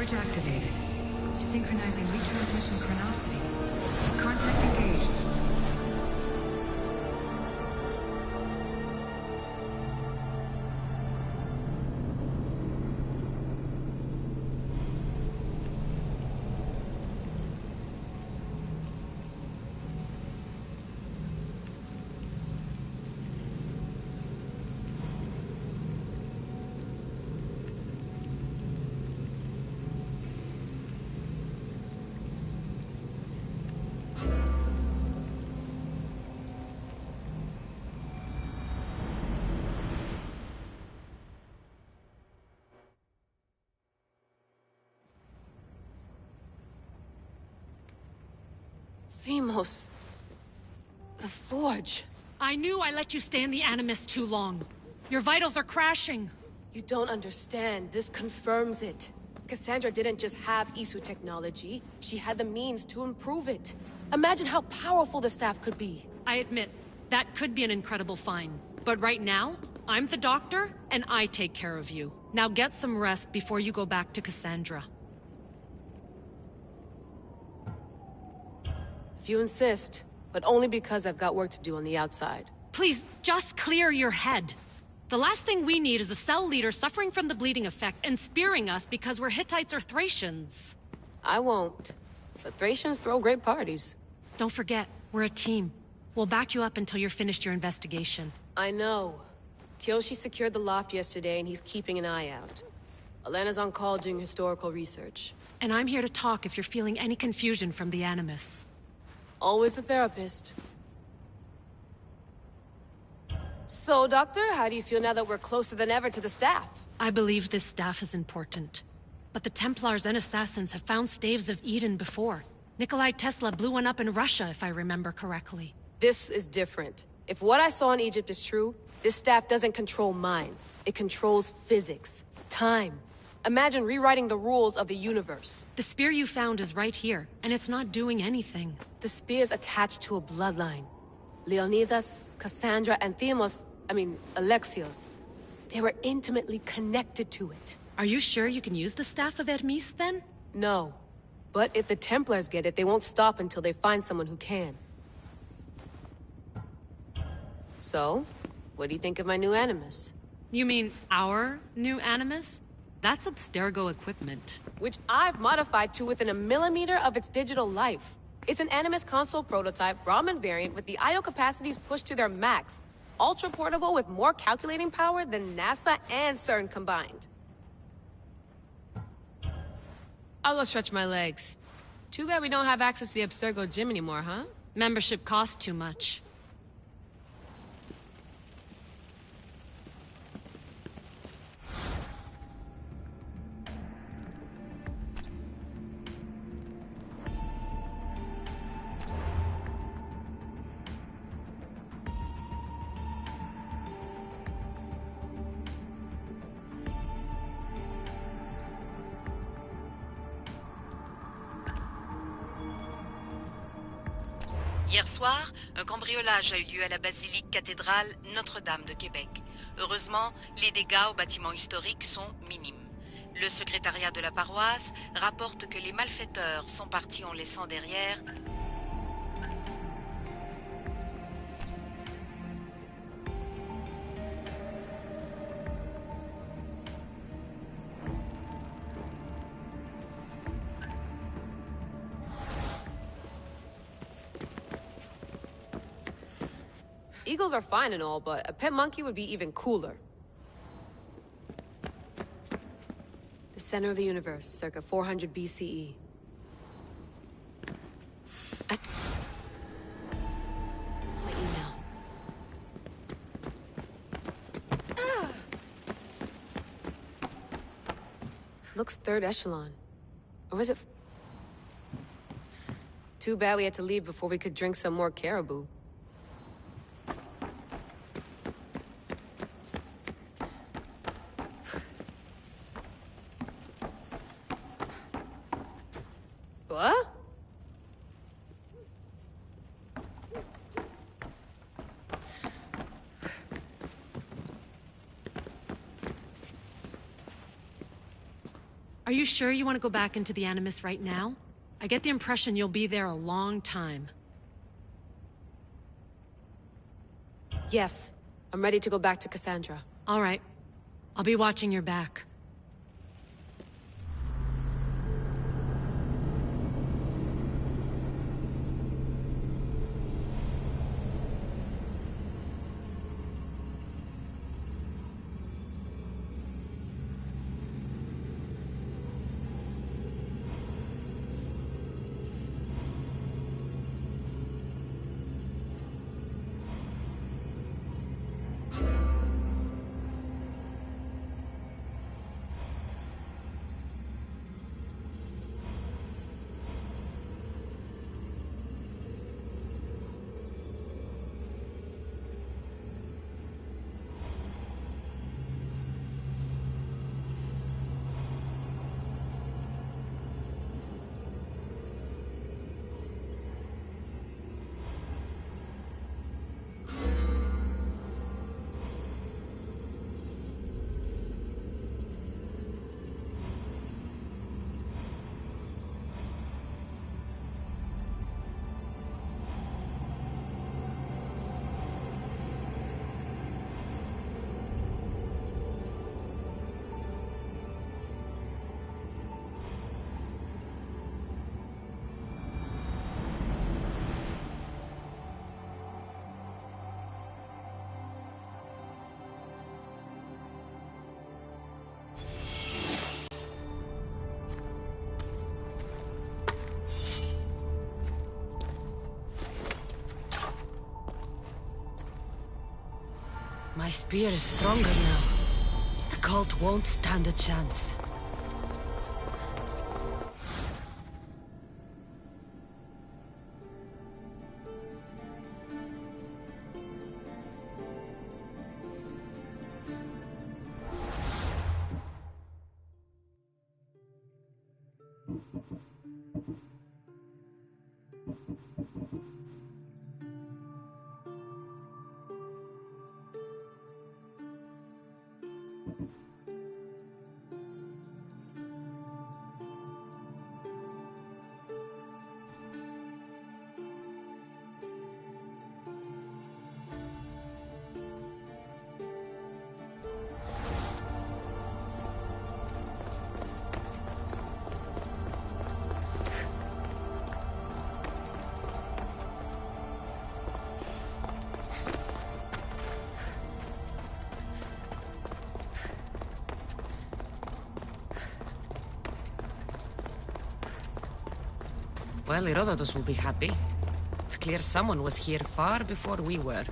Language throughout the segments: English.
Forge activated. Synchronizing retransmission chronicity. Contact engaged. Themos. The Forge. I knew I let you stay in the Animus too long. Your vitals are crashing. You don't understand. This confirms it. Cassandra didn't just have Isu technology. She had the means to improve it. Imagine how powerful the staff could be. I admit, that could be an incredible find. But right now, I'm the doctor, and I take care of you. Now get some rest before you go back to Cassandra. If you insist, but only because I've got work to do on the outside. Please, just clear your head. The last thing we need is a cell leader suffering from the bleeding effect and spearing us because we're Hittites or Thracians. I won't. But Thracians throw great parties. Don't forget, we're a team. We'll back you up until you're finished your investigation. I know. Kyoshi secured the loft yesterday and he's keeping an eye out. Elena's on call doing historical research. And I'm here to talk if you're feeling any confusion from the Animus. Always the therapist. So, Doctor, how do you feel now that we're closer than ever to the staff? I believe this staff is important. But the Templars and Assassins have found staves of Eden before. Nikolai Tesla blew one up in Russia, if I remember correctly. This is different. If what I saw in Egypt is true, this staff doesn't control minds. It controls physics, time. Imagine rewriting the rules of the universe. The spear you found is right here, and it's not doing anything. The spear's attached to a bloodline. Leonidas, Cassandra, and Alexios. They were intimately connected to it. Are you sure you can use the Staff of Hermes, then? No. But if the Templars get it, they won't stop until they find someone who can. So, what do you think of my new Animus? You mean our new Animus? That's Abstergo equipment. Which I've modified to within a millimeter of its digital life. It's an Animus console prototype, Raman variant with the I/O capacities pushed to their max. Ultra portable with more calculating power than NASA and CERN combined. I'll go stretch my legs. Too bad we don't have access to the Abstergo gym anymore, huh? Membership costs too much. Hier soir, un cambriolage a eu lieu à la basilique cathédrale Notre-Dame de Québec. Heureusement, les dégâts au bâtiment historique sont minimes. Le secrétariat de la paroisse rapporte que les malfaiteurs sont partis en laissant derrière Eagles are fine and all, but a pet monkey would be even cooler. The center of the universe, circa 400 BCE. My email. Looks third echelon. Or is it... Too bad we had to leave before we could drink some more caribou. What? Are you sure you want to go back into the Animus right now? I get the impression you'll be there a long time. Yes, I'm ready to go back to Cassandra. All right. I'll be watching your back. My spear is stronger now. The cult won't stand a chance. Well, Herodotus will be happy. It's clear someone was here far before we were.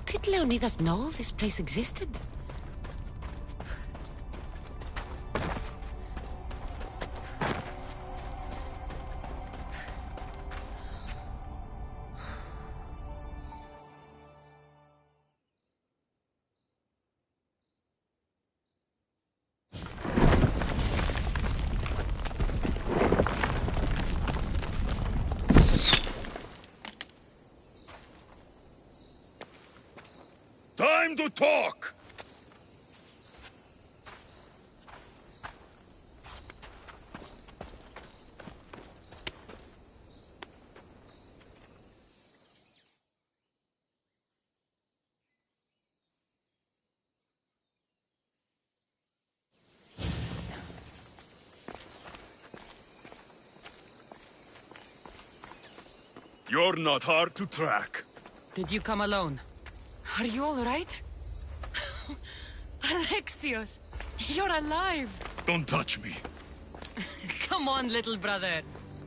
Did Leonidas know this place existed? Time to talk! You're not hard to track. Did you come alone? Are you all right? Alexios, you're alive! Don't touch me. Come on, little brother.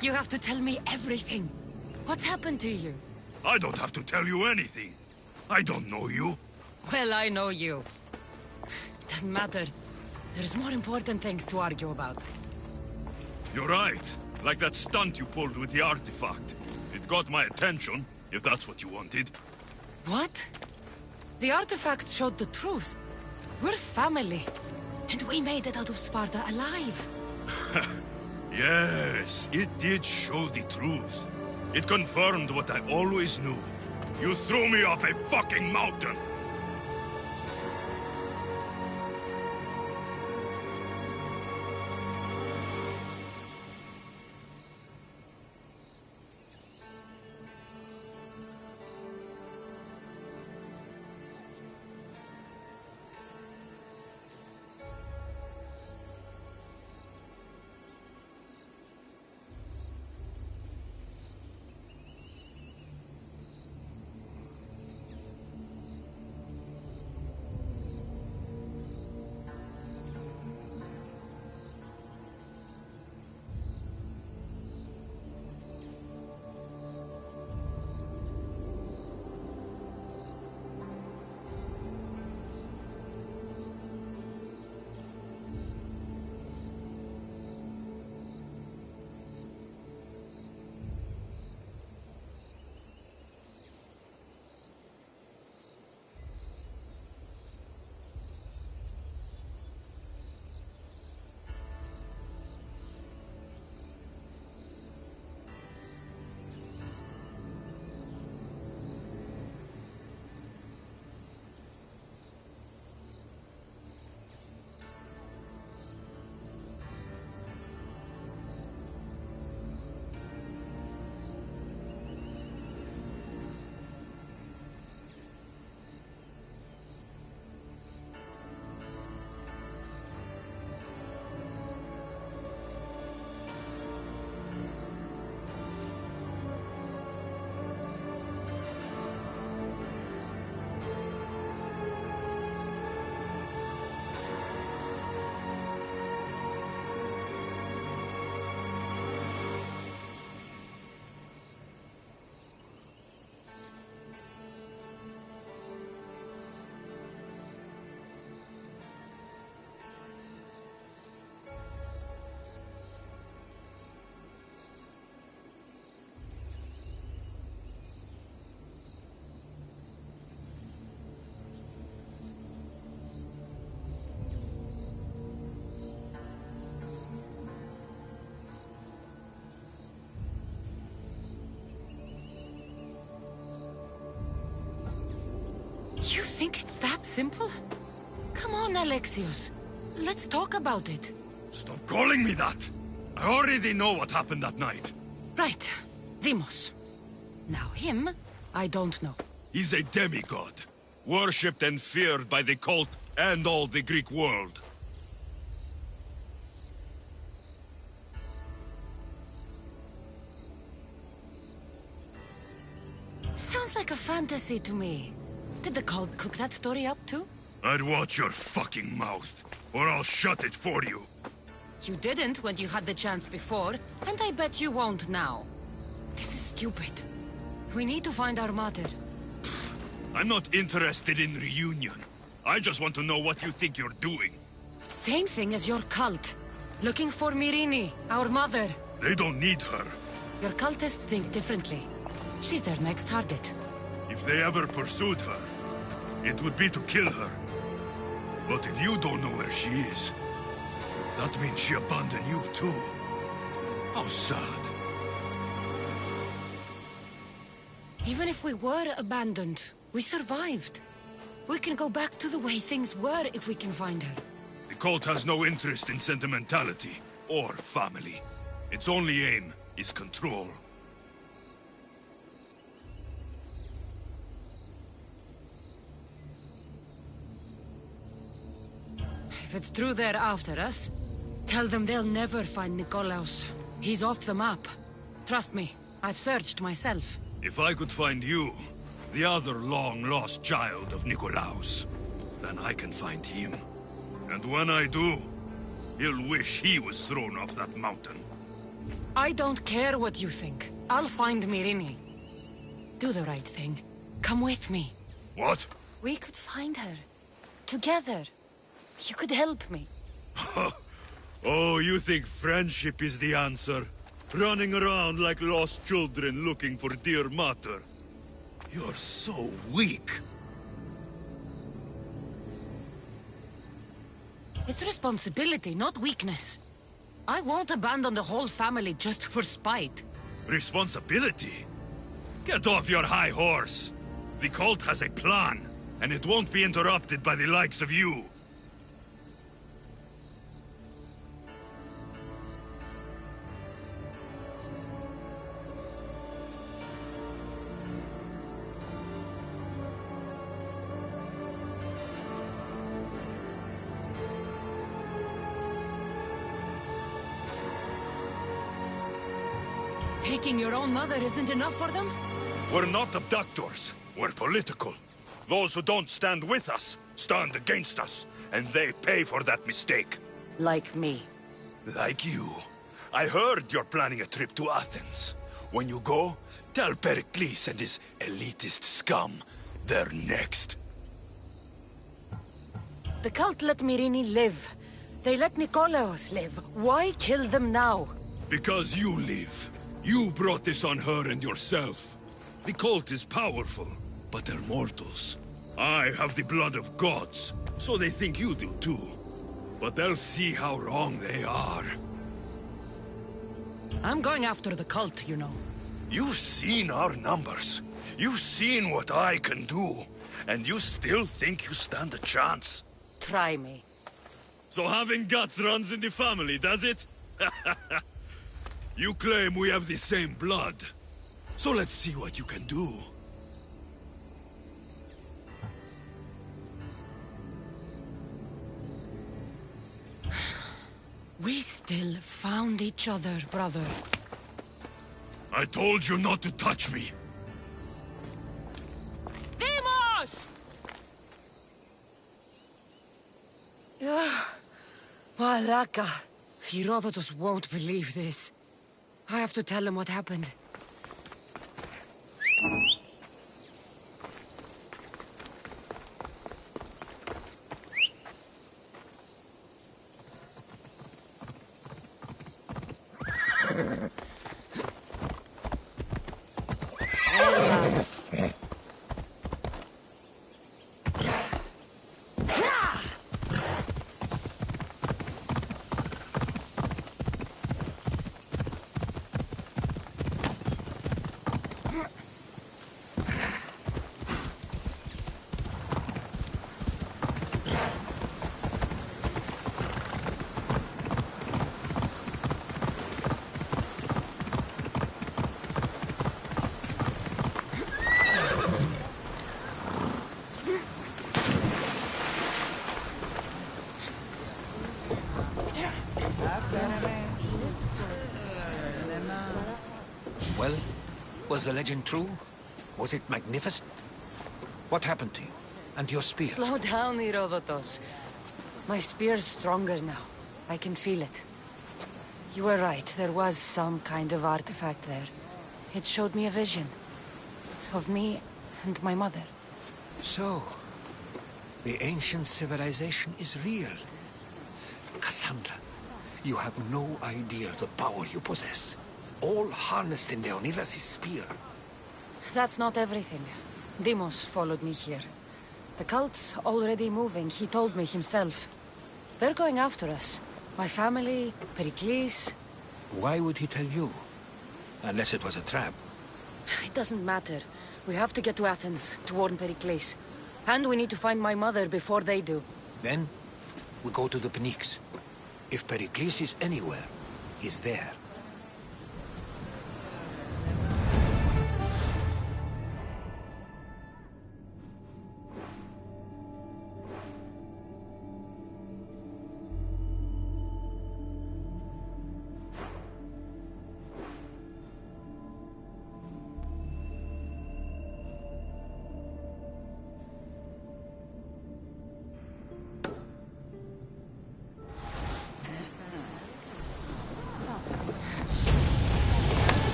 You have to tell me everything. What's happened to you? I don't have to tell you anything. I don't know you. Well, I know you. Doesn't matter. There's more important things to argue about. You're right. Like that stunt you pulled with the artifact. It got my attention, if that's what you wanted. What? The artifact showed the truth. We're family. And we made it out of Sparta alive. Yes, it did show the truth. It confirmed what I always knew. You threw me off a fucking mountain! You think it's that simple? Come on, Alexios. Let's talk about it. Stop calling me that! I already know what happened that night. Right. Deimos. Now him, I don't know. He's a demigod, worshipped and feared by the cult and all the Greek world. Sounds like a fantasy to me. Did the cult cook that story up too? I'd watch your fucking mouth, or I'll shut it for you. You didn't when you had the chance before, and I bet you won't now. This is stupid. We need to find our mother. I'm not interested in reunion. I just want to know what you think you're doing. Same thing as your cult. Looking for Myrrine, our mother. They don't need her. Your cultists think differently. She's their next target. If they ever pursued her, it would be to kill her. But if you don't know where she is, that means she abandoned you too. How sad. Even if we were abandoned, we survived. We can go back to the way things were if we can find her. The cult has no interest in sentimentality or family. Its only aim is control. If it's true they're after us, tell them they'll never find Nikolaos. He's off the map. Trust me, I've searched myself. If I could find you, the other long-lost child of Nikolaos, then I can find him. And when I do, he'll wish he was thrown off that mountain. I don't care what you think. I'll find Myrrine. Do the right thing. Come with me. What? We could find her. Together. You could help me. Oh, you think friendship is the answer? Running around like lost children looking for dear mother. You're so weak. It's responsibility, not weakness. I won't abandon the whole family just for spite. Responsibility? Get off your high horse. The cult has a plan, and it won't be interrupted by the likes of you. Taking your own mother isn't enough for them? We're not abductors. We're political. Those who don't stand with us stand against us, and they pay for that mistake. Like me. Like you. I heard you're planning a trip to Athens. When you go, tell Pericles and his elitist scum they're next. The cult let Myrrine live. They let Nikolaos live. Why kill them now? Because you live. You brought this on her and yourself. The cult is powerful, but they're mortals. I have the blood of gods, so they think you do too. But they'll see how wrong they are. I'm going after the cult, you know. You've seen our numbers. You've seen what I can do. And you still think you stand a chance? Try me. So having guts runs in the family, does it? You claim we have the same blood. So let's see what you can do. We still found each other, brother. I told you not to touch me. Demos! Malaka. Herodotus won't believe this. I have to tell him what happened. Well, was the legend true? Was it magnificent? What happened to you? And your spear? Slow down, Herodotus. My spear's stronger now. I can feel it. You were right, there was some kind of artifact there. It showed me a vision. Of me and my mother. So, the ancient civilization is real. Cassandra, you have no idea the power you possess. All harnessed in Leonidas' spear. That's not everything. Demos followed me here. The cult's already moving, he told me himself. They're going after us. My family, Pericles. Why would he tell you? Unless it was a trap. It doesn't matter. We have to get to Athens, to warn Pericles. And we need to find my mother before they do. Then, we go to the Pnyx. If Pericles is anywhere, he's there.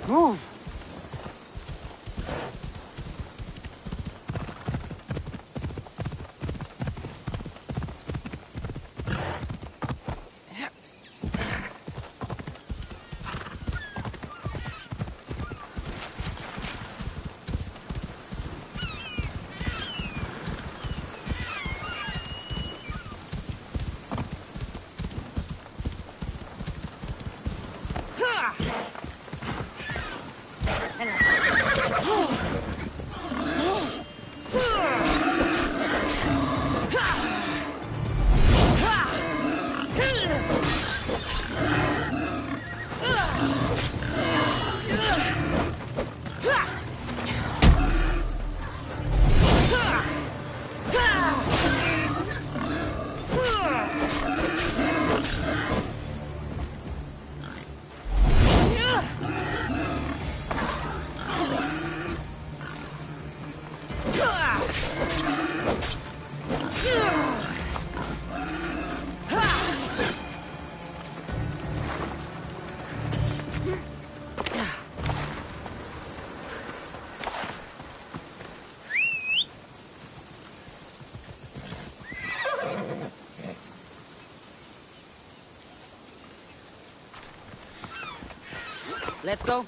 Move! Let's go.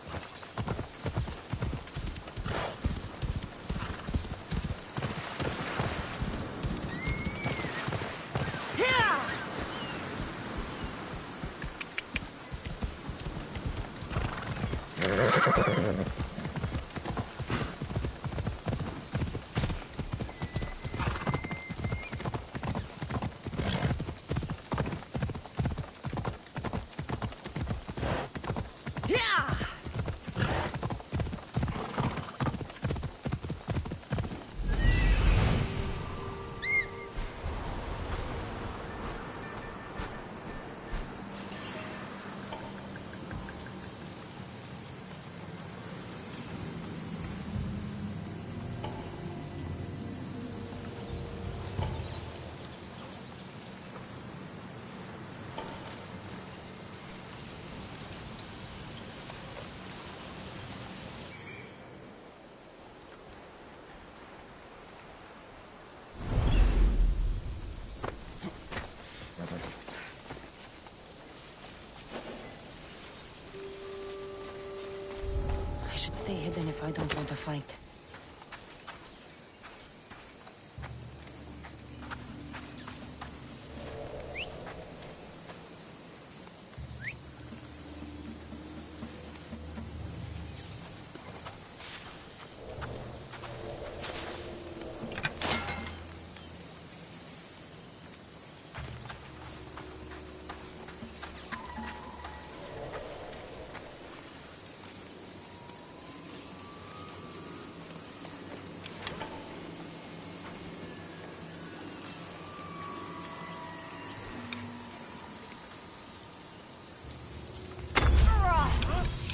I should stay hidden if I don't want to fight.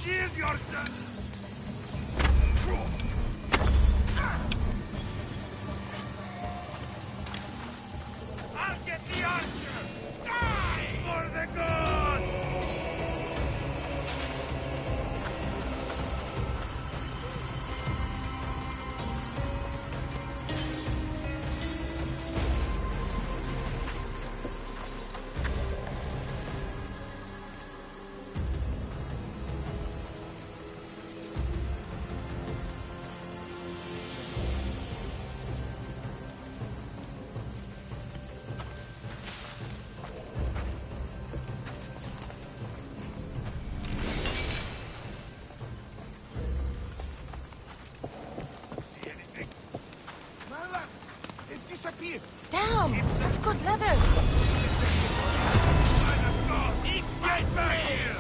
Shield yourself! I'll get the archer! Die! For the gods! Disappear! Damn! That's good leather! Get back here!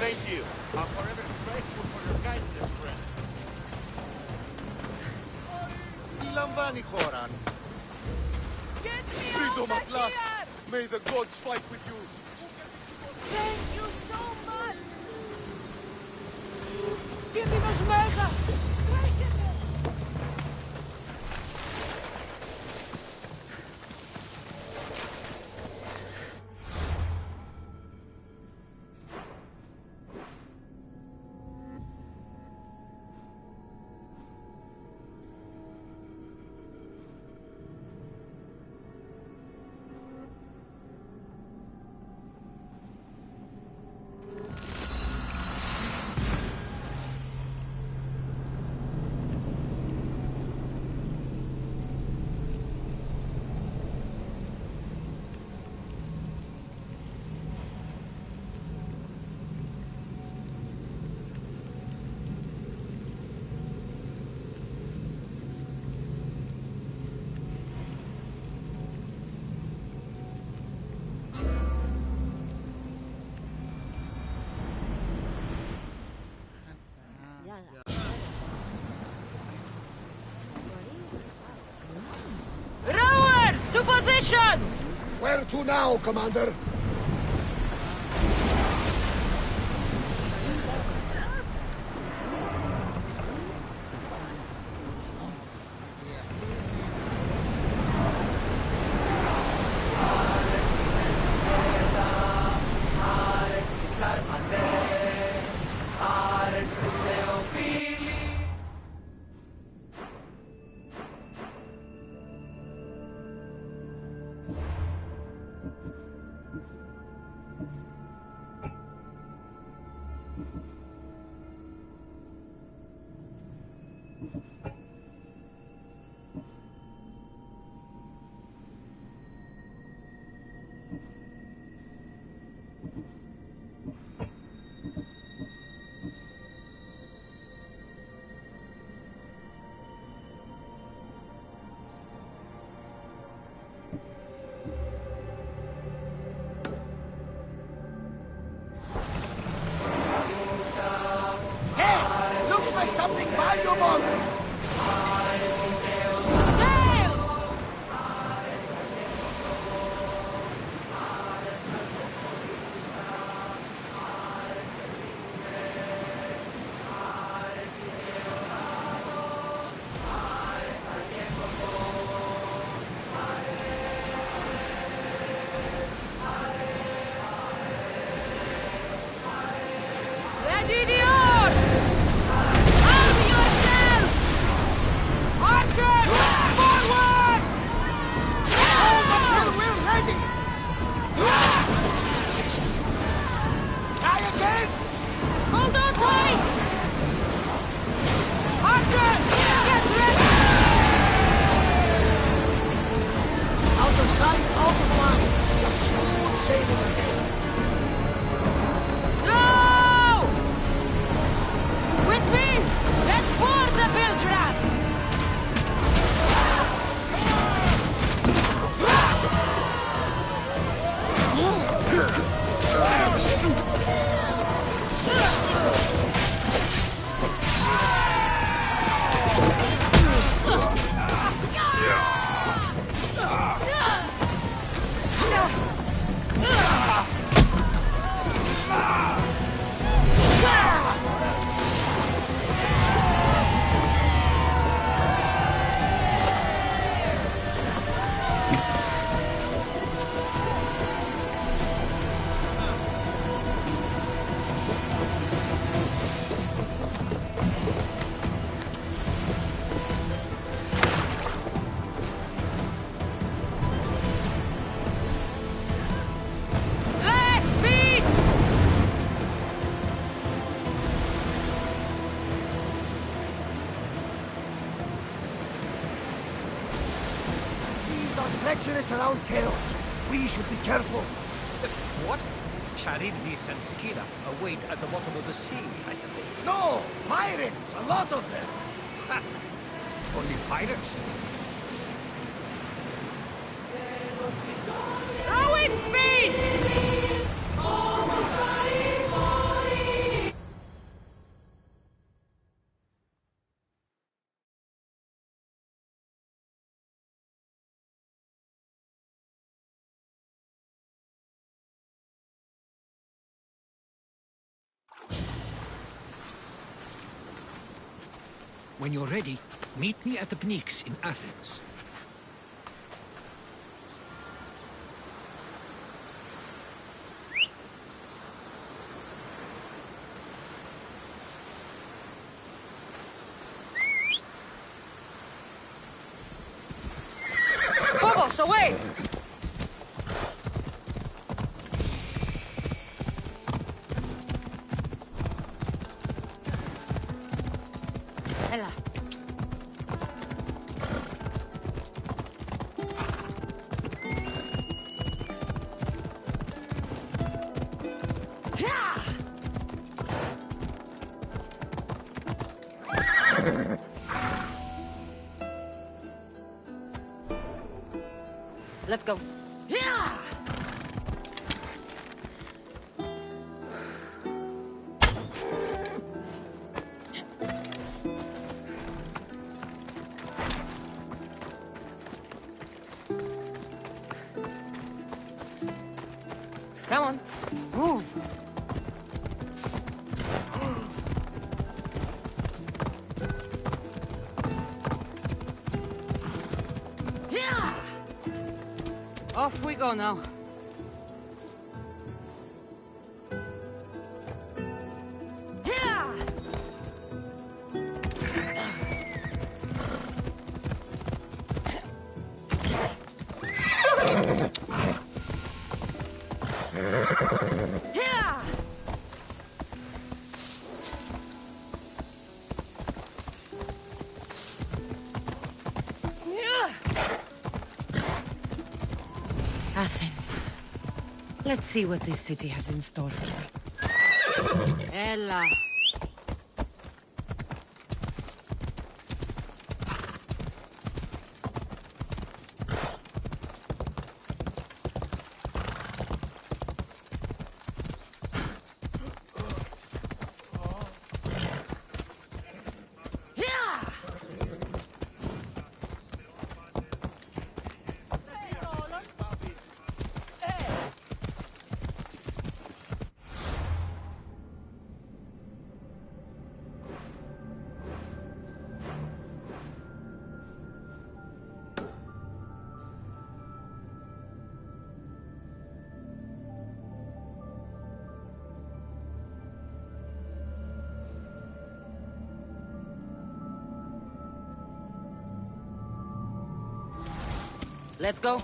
Thank you. I'll forever συμβαίνει, χώραν. Freedom at last. May the gods fight with you. Thank you so much! Κίνδυνος μέγα! Τρέχετε! Rowers, to positions! Where to now, Commander? Looks like something valuable! Ready the oars! Arm yourselves! Archers, forward! All the we're ready! Try again! Hold on tight! Archers, get ready! Out of sight, out of mind. You're smooth sailing again. Slow! With me! Let's board the bilge rats! Less speed! These are treacherous around chaos. We should be careful. What? Charybdis and Scylla await at the bottom of the sea, I suppose. No! Pirates! A lot of them! Ha! Only pirates? Rowing speed! When you're ready, meet me at the Pnyx in Athens. Phobos, away! Ella. Let's go. Yeah! Come on, move. Yeah! Off we go now. Yeah! Yeah! Athens. Let's see what this city has in store for me. Ella. Let's go.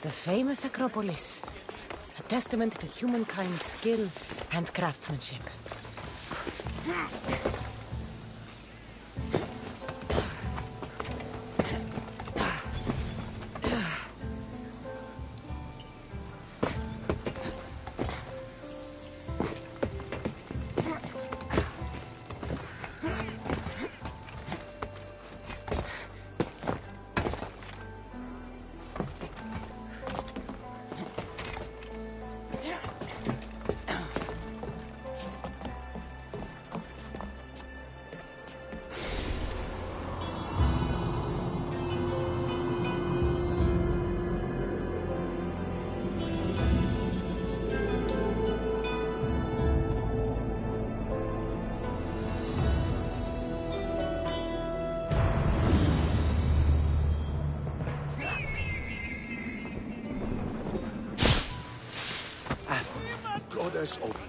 The famous Acropolis. A testament to humankind's skill and craftsmanship. process of...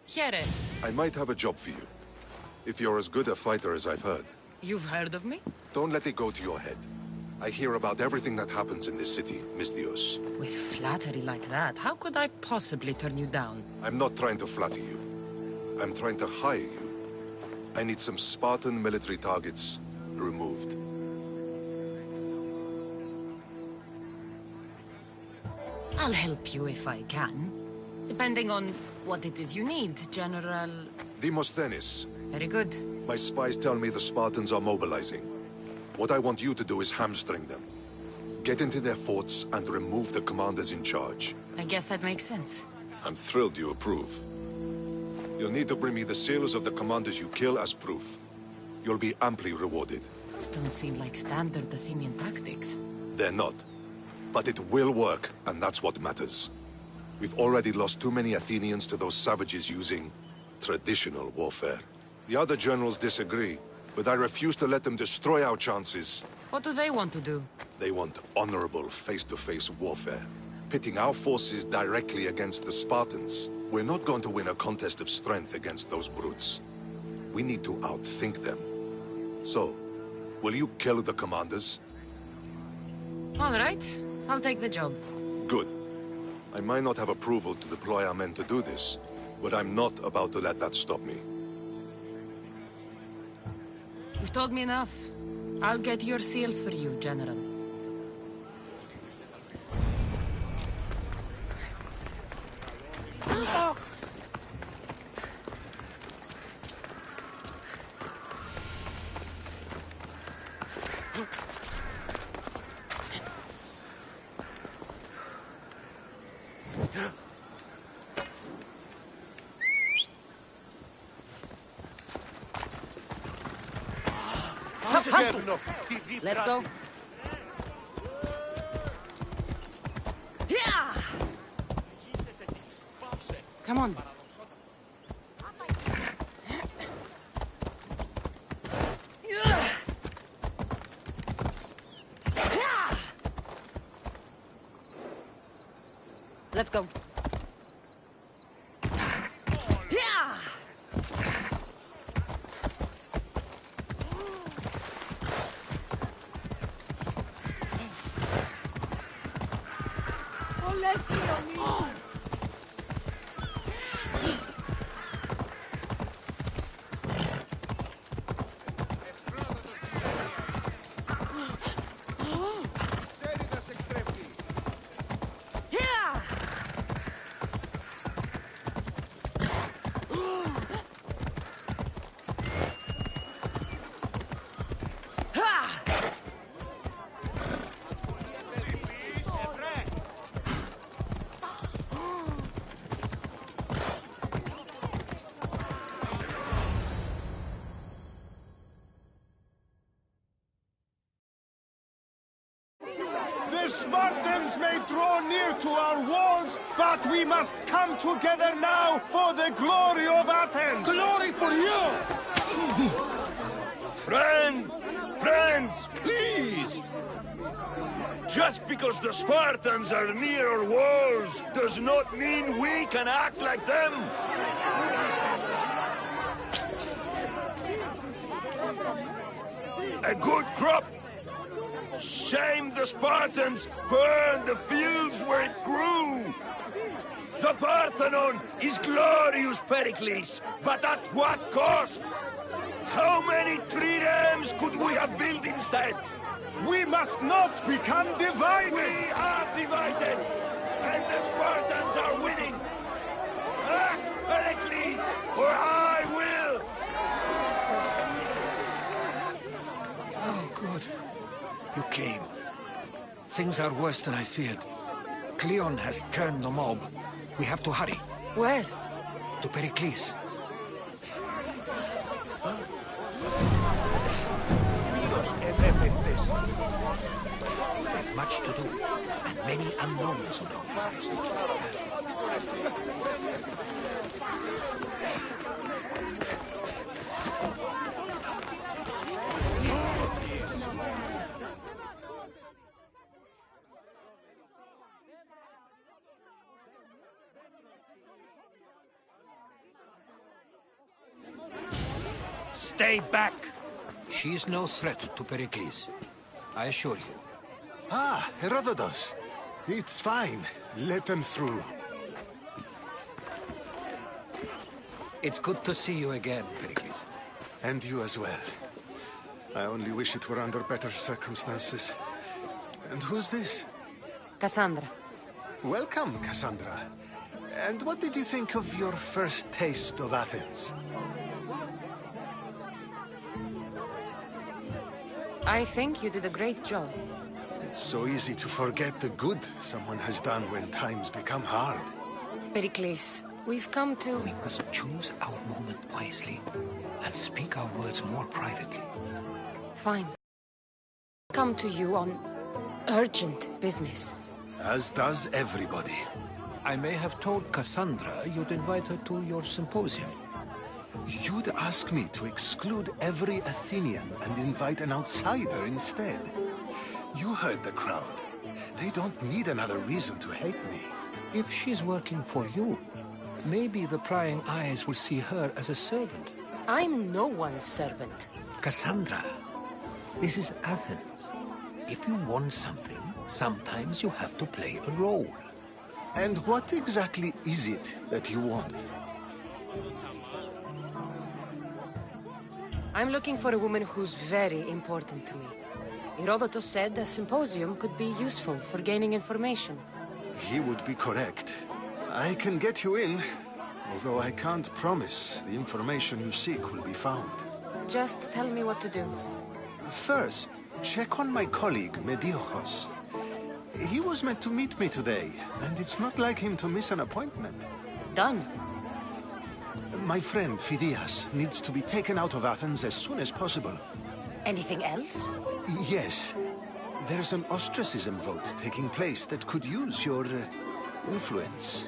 Here. I might have a job for you. If you're as good a fighter as I've heard. You've heard of me? Don't let it go to your head. I hear about everything that happens in this city, Miss Dios. With flattery like that, how could I possibly turn you down? I'm not trying to flatter you. I'm trying to hire you. I need some Spartan military targets removed. I'll help you if I can. Depending on what it is you need, General... Demosthenes. Very good. My spies tell me the Spartans are mobilizing. What I want you to do is hamstring them. Get into their forts and remove the commanders in charge. I guess that makes sense. I'm thrilled you approve. You'll need to bring me the seals of the commanders you kill as proof. You'll be amply rewarded. Those don't seem like standard Athenian tactics. They're not. But it will work, and that's what matters. We've already lost too many Athenians to those savages using traditional warfare. The other generals disagree, but I refuse to let them destroy our chances. What do they want to do? They want honorable face-to-face warfare, pitting our forces directly against the Spartans. We're not going to win a contest of strength against those brutes. We need to outthink them. So, will you kill the commanders? All right. I'll take the job. Good. I might not have approval to deploy our men to do this, but I'm not about to let that stop me. You've told me enough. I'll get your seals for you, General. Let's go. Yeah! Come on. Let's go. The Spartans may draw near to our walls, but we must come together now for the glory of Athens! Glory for you! Friends, please! Just because the Spartans are near our walls does not mean we can act like them! A good crop! Shame the Spartans burned the fields where it grew! The Parthenon is glorious, Pericles, but at what cost? How many triremes could we have built instead? We must not become divided! We are divided, and the Spartans are winning! Act, Pericles, or I will! Oh, good. You came. Things are worse than I feared. Cleon has turned the mob. We have to hurry. Where? To Pericles. There's much to do, and many unknowns on the horizon. Stay back! She's no threat to Pericles. I assure you. Ah, Herodotus. It's fine. Let them through. It's good to see you again, Pericles. And you as well. I only wish it were under better circumstances. And who's this? Cassandra. Welcome, Cassandra. And what did you think of your first taste of Athens? I think you did a great job. It's so easy to forget the good someone has done when times become hard. Pericles, we've come to... We must choose our moment wisely and speak our words more privately. Fine. Come to you on urgent business. As does everybody. I may have told Cassandra you'd invite her to your symposium. You'd ask me to exclude every Athenian and invite an outsider instead. You heard the crowd. They don't need another reason to hate me. If she's working for you, maybe the prying eyes will see her as a servant. I'm no one's servant. Cassandra, this is Athens. If you want something, sometimes you have to play a role. And what exactly is it that you want? I'm looking for a woman who's very important to me. Herodotus said a symposium could be useful for gaining information. He would be correct. I can get you in, although I can't promise the information you seek will be found. Just tell me what to do. First, check on my colleague, Mediochos. He was meant to meet me today, and it's not like him to miss an appointment. Done. My friend, Phidias, needs to be taken out of Athens as soon as possible. Anything else? Yes. There's an ostracism vote taking place that could use your influence.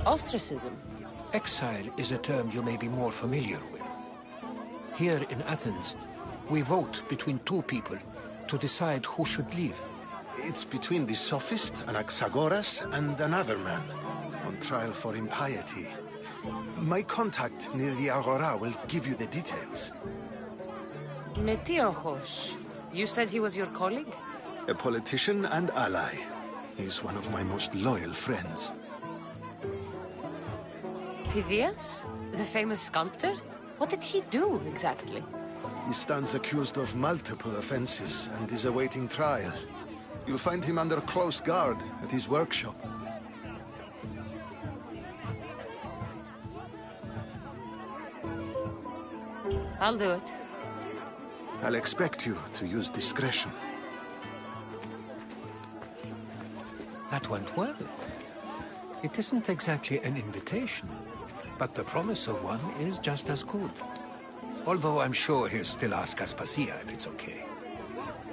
Ostracism? Exile is a term you may be more familiar with. Here in Athens, we vote between two people to decide who should leave. It's between the sophist, Anaxagoras, and another man, on trial for impiety. My contact near the Agora will give you the details. Metiochos. You said he was your colleague? A politician and ally. He's one of my most loyal friends. Phidias? The famous sculptor? What did he do, exactly? He stands accused of multiple offenses and is awaiting trial. You'll find him under close guard at his workshop. I'll do it. I'll expect you to use discretion. That went well. It isn't exactly an invitation, but the promise of one is just as good. Although I'm sure he'll still ask Aspasia if it's okay.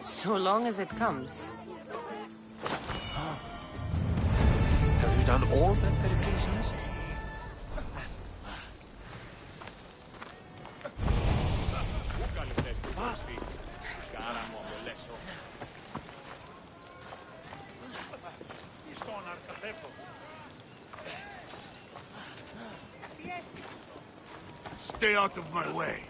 So long as it comes. Have you done all that Pericles asked? Stay out of my way.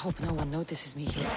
hope no one notices me here.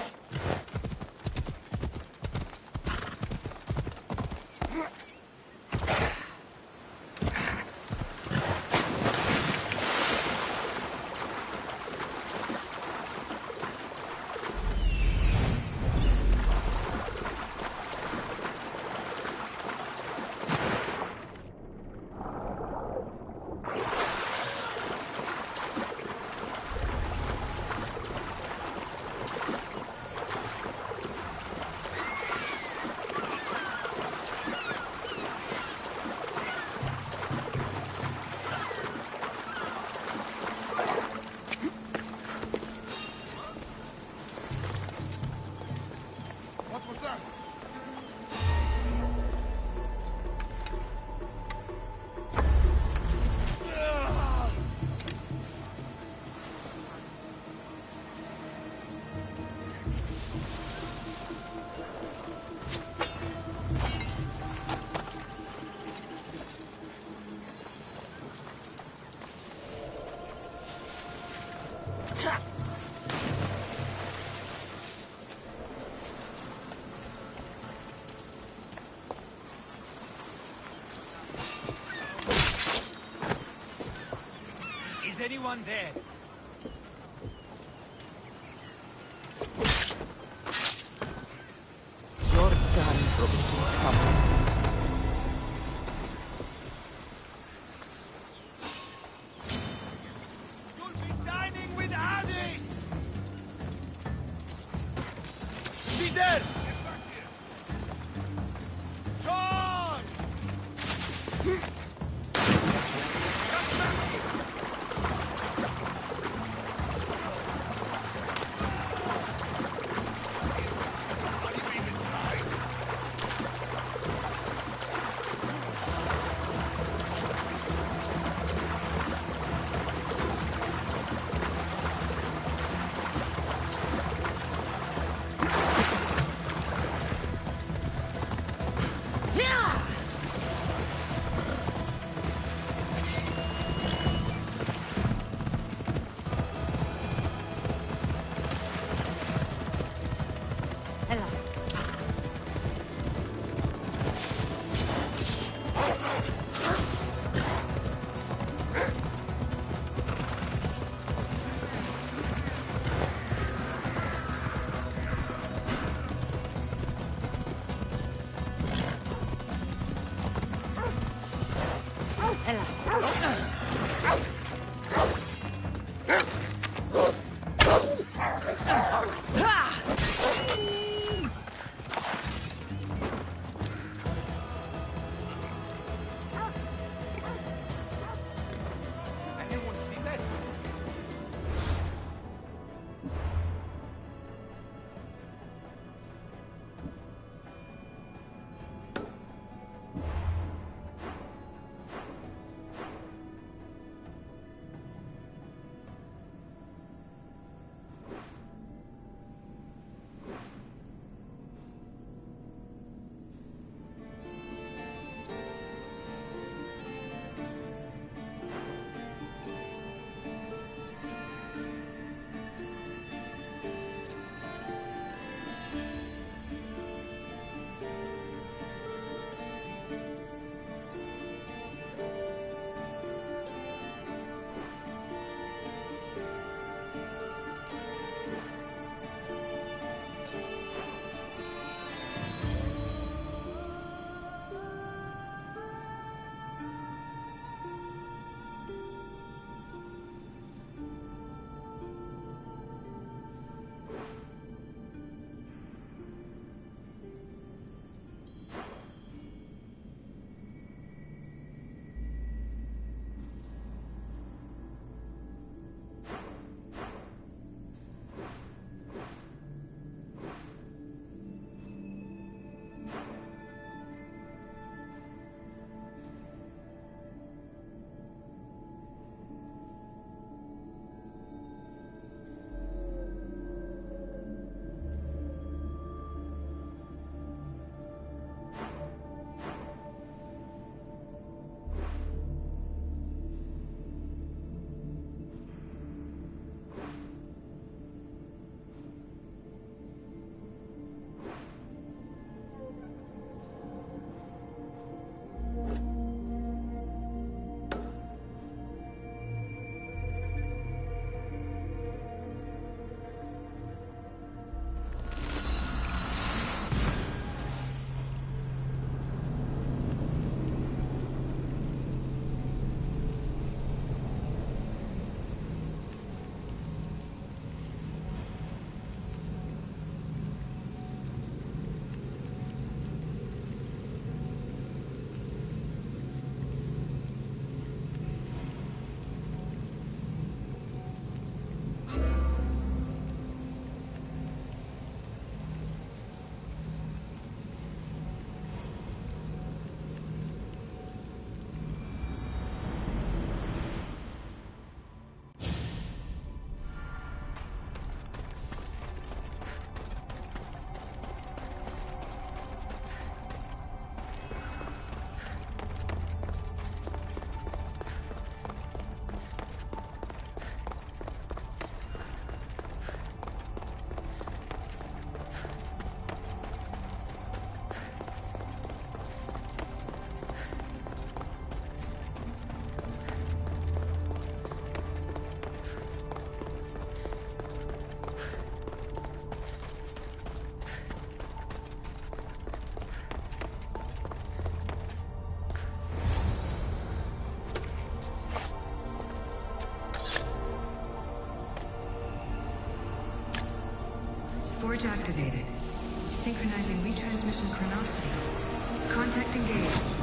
Is anyone there? You're done making trouble. You'll be dining with Odyssey! He's there! John! activated. Synchronizing retransmission chronicity. Contact engaged.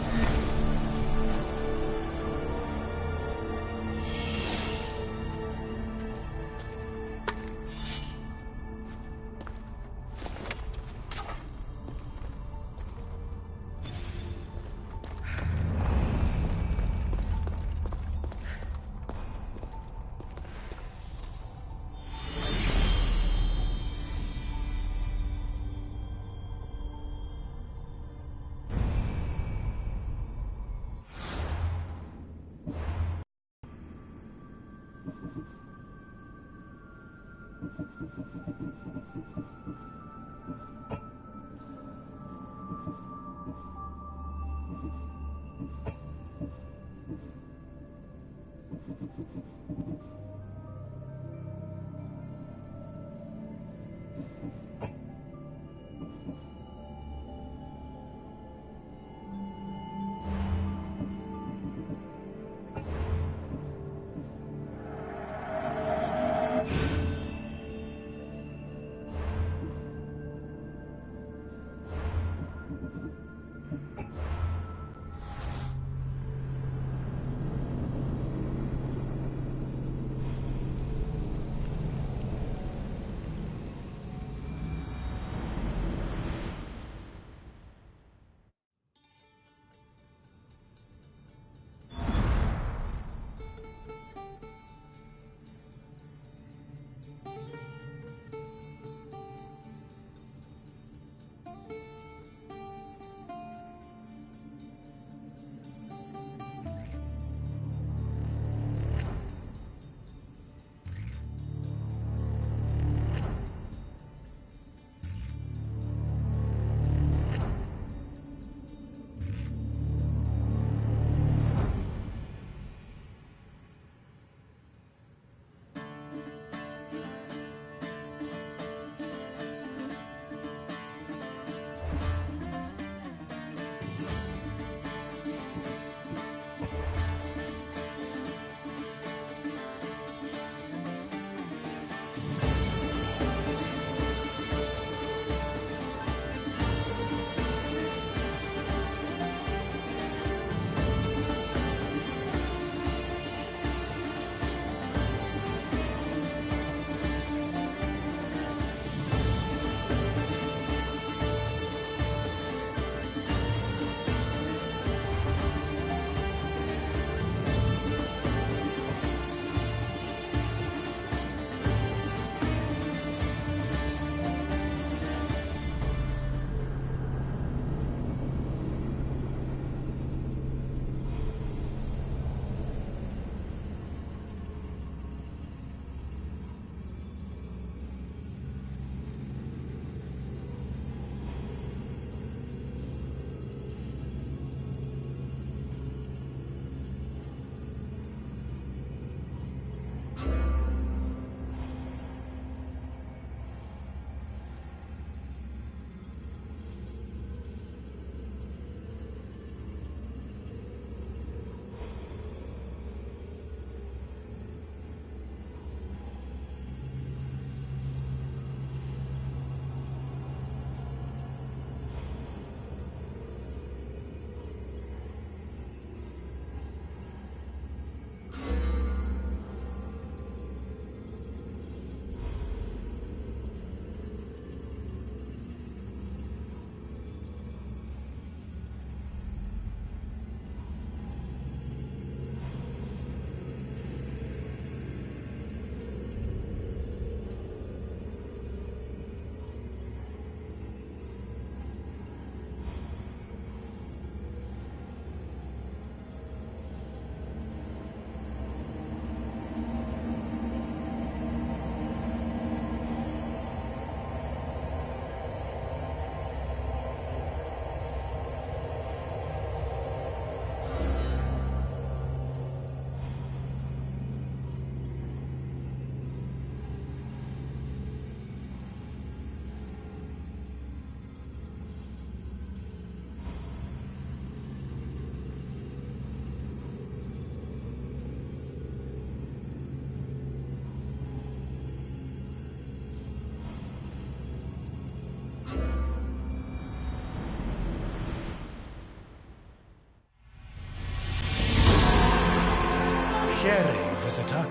visitor.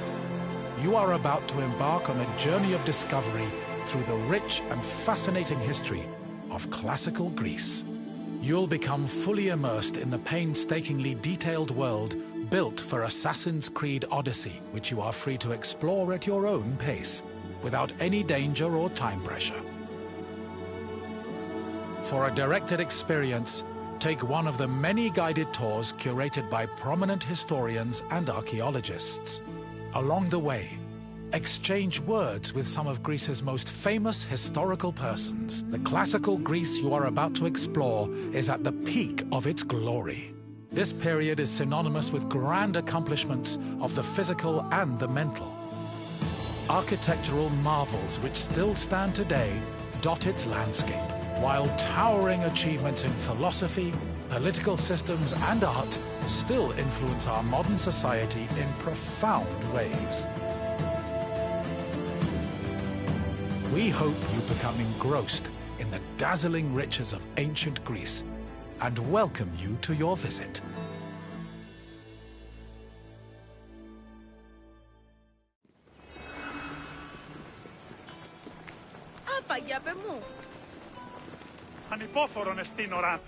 You are about to embark on a journey of discovery through the rich and fascinating history of classical Greece. You'll become fully immersed in the painstakingly detailed world built for Assassin's Creed Odyssey, which you are free to explore at your own pace, without any danger or time pressure. For a directed experience, take one of the many guided tours curated by prominent historians and archaeologists. Along the way, exchange words with some of Greece's most famous historical persons. The classical Greece you are about to explore is at the peak of its glory. This period is synonymous with grand accomplishments of the physical and the mental. Architectural marvels which still stand today dot its landscape, while towering achievements in philosophy, political systems, and art still influence our modern society in profound ways. We hope you become engrossed in the dazzling riches of ancient Greece and welcome you to your visit. Ανυπόφορον εστίν ώρα.